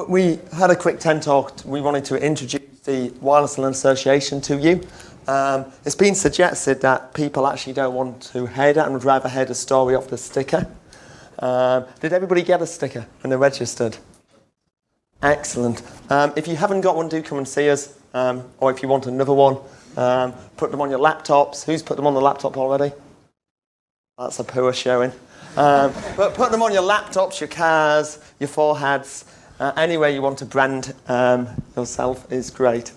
we had a quick tent talk. We wanted to introduce the Wireless LAN Association to you. It's been suggested that people actually don't want to hear that and would rather hear the story of the sticker. Did everybody get a sticker when they registered? Excellent. If you haven't got one, do come and see us. Or if you want another one, put them on your laptops. Who's put them on the laptop already? That's a poor showing. But put them on your laptops, your cars, your foreheads, anywhere you want to brand yourself is great.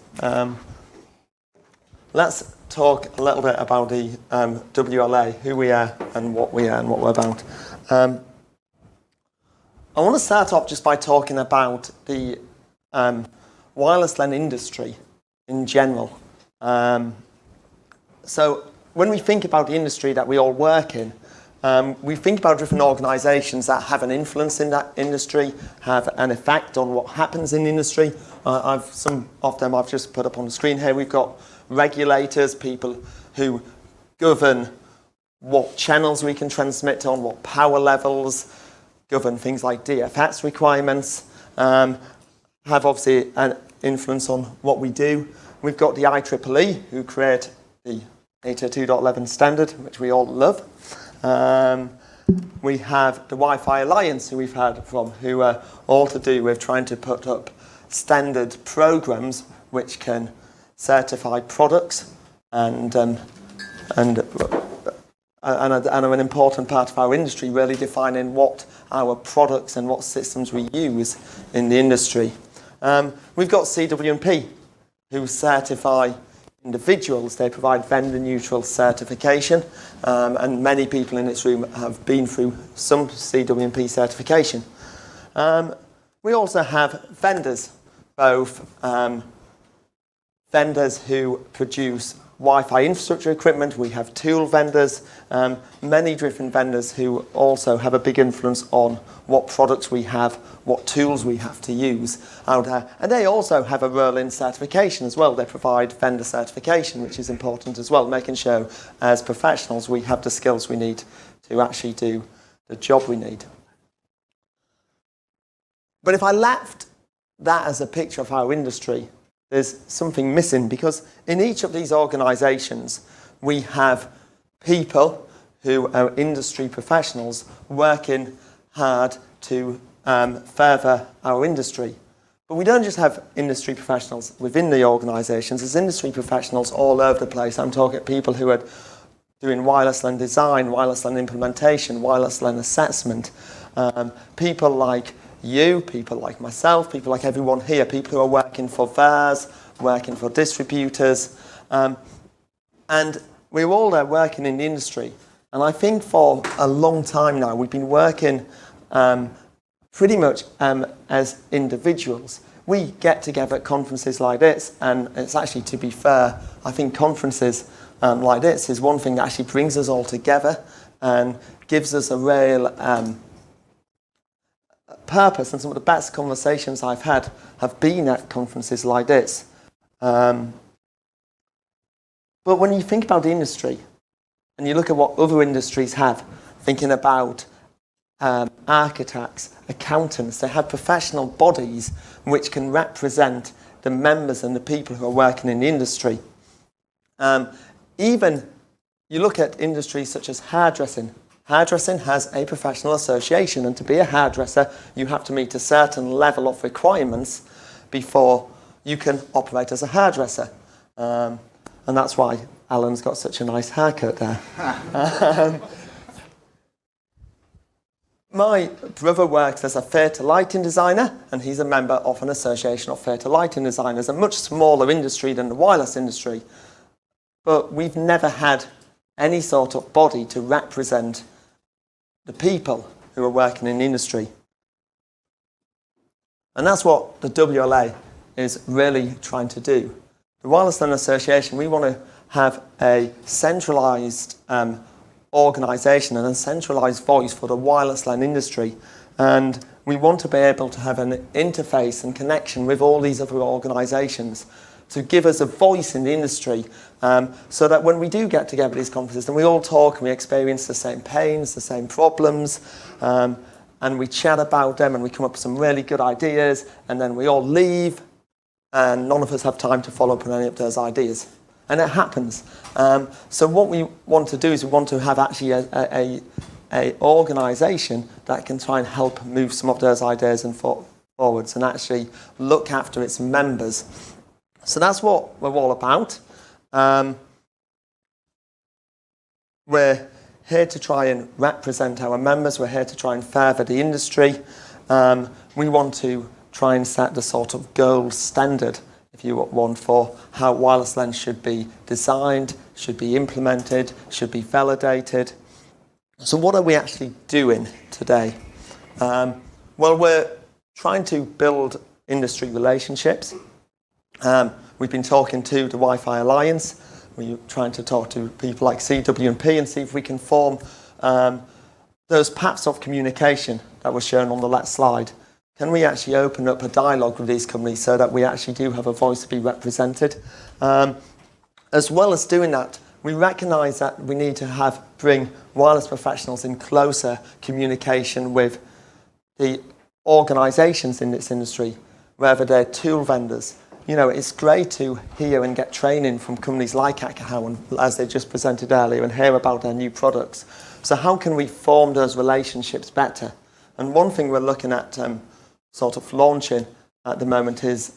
Let's talk a little bit about the WLA, who we are and what we're about. I want to start off just by talking about the wireless LAN industry in general. So when we think about the industry that we all work in, we think about different organisations that have an influence in that industry, have an effect on what happens in the industry. Some of them I've just put up on the screen here. We've got regulators, people who govern what channels we can transmit on, what power levels, govern things like DFS requirements, have obviously an influence on what we do. We've got the IEEE, who create the 802.11 standard, which we all love. We have the Wi-Fi Alliance, who we've heard from, who are all to do with trying to put up standard programs which can certify products and are an important part of our industry, really defining what our products and what systems we use in the industry. We've got CW&P, who certify individuals. They provide vendor-neutral certification, and many people in this room have been through some CW&P certification. We also have vendors, both vendors who produce Wi-Fi infrastructure equipment. We have tool vendors, many different vendors who also have a big influence on what products we have, what tools we have to use out there. And they also have a role in certification as well. They provide vendor certification, which is important as well, making sure as professionals we have the skills we need to actually do the job we need. But if I left that as a picture of our industry, there's something missing, because in each of these organisations we have people who are industry professionals working hard to further our industry. But we don't just have industry professionals within the organisations, there's industry professionals all over the place. I'm talking people who are doing wireless LAN design, wireless LAN implementation, wireless LAN assessment, people like you, people like myself, people like everyone here, people who are working for VARs, working for distributors, and we're all there working in the industry. And I think for a long time now we've been working pretty much as individuals. We get together at conferences like this, and it's actually, to be fair, I think conferences like this is one thing that actually brings us all together and gives us a real purpose. And some of the best conversations I've had have been at conferences like this. But when you think about the industry and you look at what other industries have, thinking about architects, accountants, they have professional bodies which can represent the members and the people who are working in the industry. Even you look at industries such as hairdressing. Hairdressing has a professional association, and to be a hairdresser you have to meet a certain level of requirements before you can operate as a hairdresser. And that's why Alan's got such a nice haircut there. My brother works as a theatre lighting designer, and he's a member of an association of theatre lighting designers, a much smaller industry than the wireless industry. But we've never had any sort of body to represent the people who are working in the industry. And that's what the WLA is really trying to do. The Wireless LAN Association, we want to have a centralised organisation and a centralised voice for the wireless LAN industry. And we want to be able to have an interface and connection with all these other organisations to give us a voice in the industry, so that when we do get together at these conferences and we all talk and we experience the same pains, the same problems, and we chat about them and we come up with some really good ideas, and then we all leave and none of us have time to follow up on any of those ideas. And it happens. So what we want to do is we want to have actually a organisation that can try and help move some of those ideas and forwards and actually look after its members. So that's what we're all about. We're here to try and represent our members. We're here to try and further the industry. We want to try and set the sort of gold standard, if you want, for how wireless LAN should be designed, should be implemented, should be validated. So what are we actually doing today? Well, we're trying to build industry relationships. We've been talking to the Wi-Fi Alliance. We're trying to talk to people like CW&P and see if we can form those paths of communication that were shown on the last slide. Can we actually open up a dialogue with these companies so that we actually do have a voice to be represented? As well as doing that, we recognise that we need to bring wireless professionals in closer communication with the organisations in this industry, whether they're tool vendors. You know, it's great to hear and get training from companies like Akahau, as they just presented earlier, and hear about their new products. So how can we form those relationships better? And one thing we're looking at sort of launching at the moment is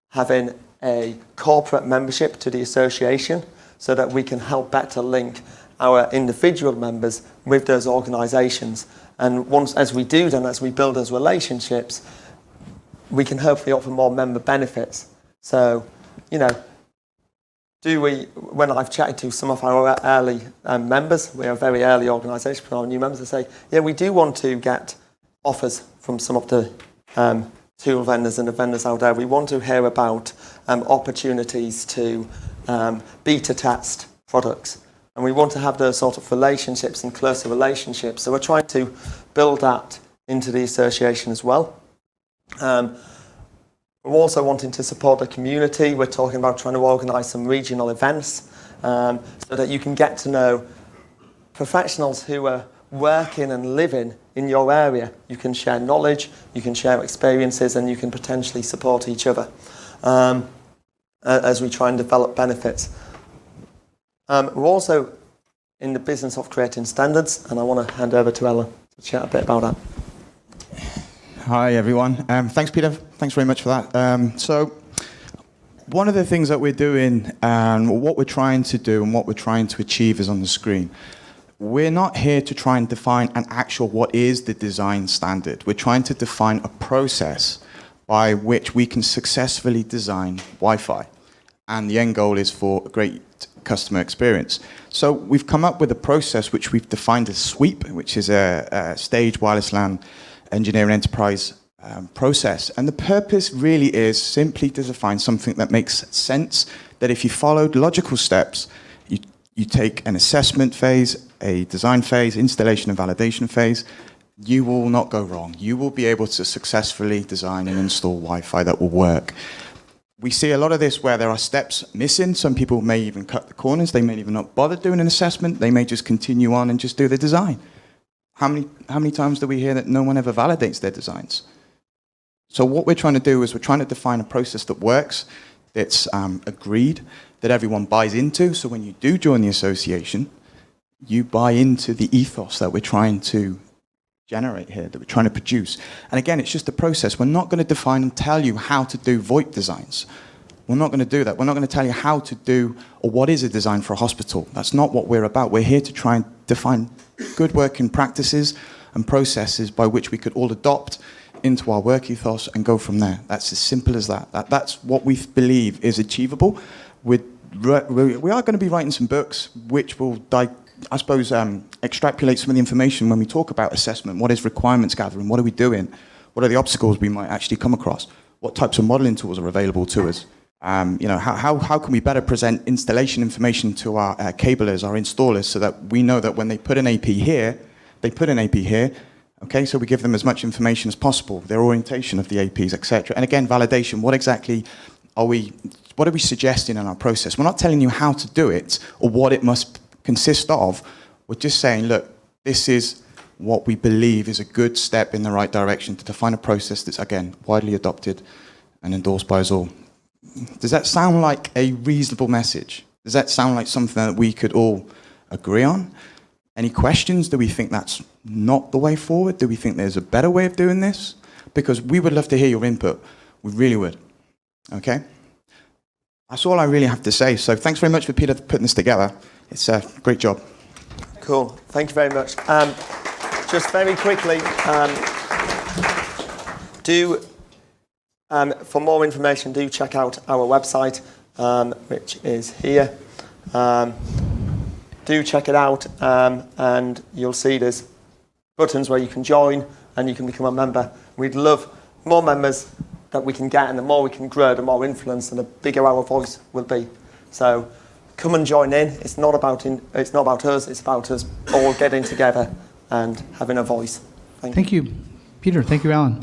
having a corporate membership to the association so that we can help better link our individual members with those organisations. And once, as we do then, as we build those relationships, we can hopefully offer more member benefits. So, you know, when I've chatted to some of our early members, we're a very early organisation for our new members, they say, yeah, we do want to get offers from some of the tool vendors and the vendors out there. We want to hear about opportunities to beta test products. And we want to have those sort of relationships and closer relationships. So we're trying to build that into the association as well. We're also wanting to support the community. We're talking about trying to organise some regional events so that you can get to know professionals who are working and living in your area. You can share knowledge, you can share experiences, and you can potentially support each other as we try and develop benefits. We're also in the business of creating standards, and I want to hand over to Ella to chat a bit about that. Hi, everyone. Thanks, Peter. Thanks very much for that. So one of the things that we're doing and what we're trying to do and what we're trying to achieve is on the screen. We're not here to try and define an actual what is the design standard. We're trying to define a process by which we can successfully design Wi-Fi. And the end goal is for a great customer experience. So we've come up with a process which we've defined as SWEEP, which is a staged wireless LAN engineering enterprise process. And the purpose really is simply to define something that makes sense, that if you followed logical steps, you take an assessment phase, a design phase, installation and validation phase, you will not go wrong. You will be able to successfully design and install Wi-Fi that will work. We see a lot of this where there are steps missing. Some people may even cut the corners. They may even not bother doing an assessment. They may just continue on and just do the design. How many times do we hear that no one ever validates their designs? So what we're trying to do is we're trying to define a process that works, that's agreed, that everyone buys into. So when you do join the association, you buy into the ethos that we're trying to generate here, that we're trying to produce. And again, it's just a process. We're not going to define and tell you how to do VoIP designs. We're not going to do that. We're not going to tell you how to do or what is a design for a hospital. That's not what we're about. We're here to try and define good working practices and processes by which we could all adopt into our work ethos and go from there. That's as simple as that. That's what we believe is achievable. We are going to be writing some books which will, extrapolate some of the information when we talk about assessment. What is requirements gathering? What are we doing? What are the obstacles we might actually come across? What types of modeling tools are available to us? How can we better present installation information to our cablers, our installers, so that we know that when they put an AP here, they put an AP here. Okay, so we give them as much information as possible, their orientation of the APs, etc. And again, validation. What are we suggesting in our process? We're not telling you how to do it or what it must consist of. We're just saying, look, this is what we believe is a good step in the right direction to define a process that's, again, widely adopted and endorsed by us all. Does that sound like a reasonable message? Does that sound like something that we could all agree on? Any questions? Do we think that's not the way forward? Do we think there's a better way of doing this? Because we would love to hear your input. We really would. Okay? That's all I really have to say. So thanks very much for Peter putting this together. It's a great job. Cool. Thank you very much. Just very quickly, for more information, do check out our website, which is here. Do check it out, and you'll see there's buttons where you can join and you can become a member. We'd love more members that we can get, and the more we can grow, the more influence and the bigger our voice will be. So come and join in. It's not about us, it's about us all getting together and having a voice. Thank you, Peter. Thank you, Alan.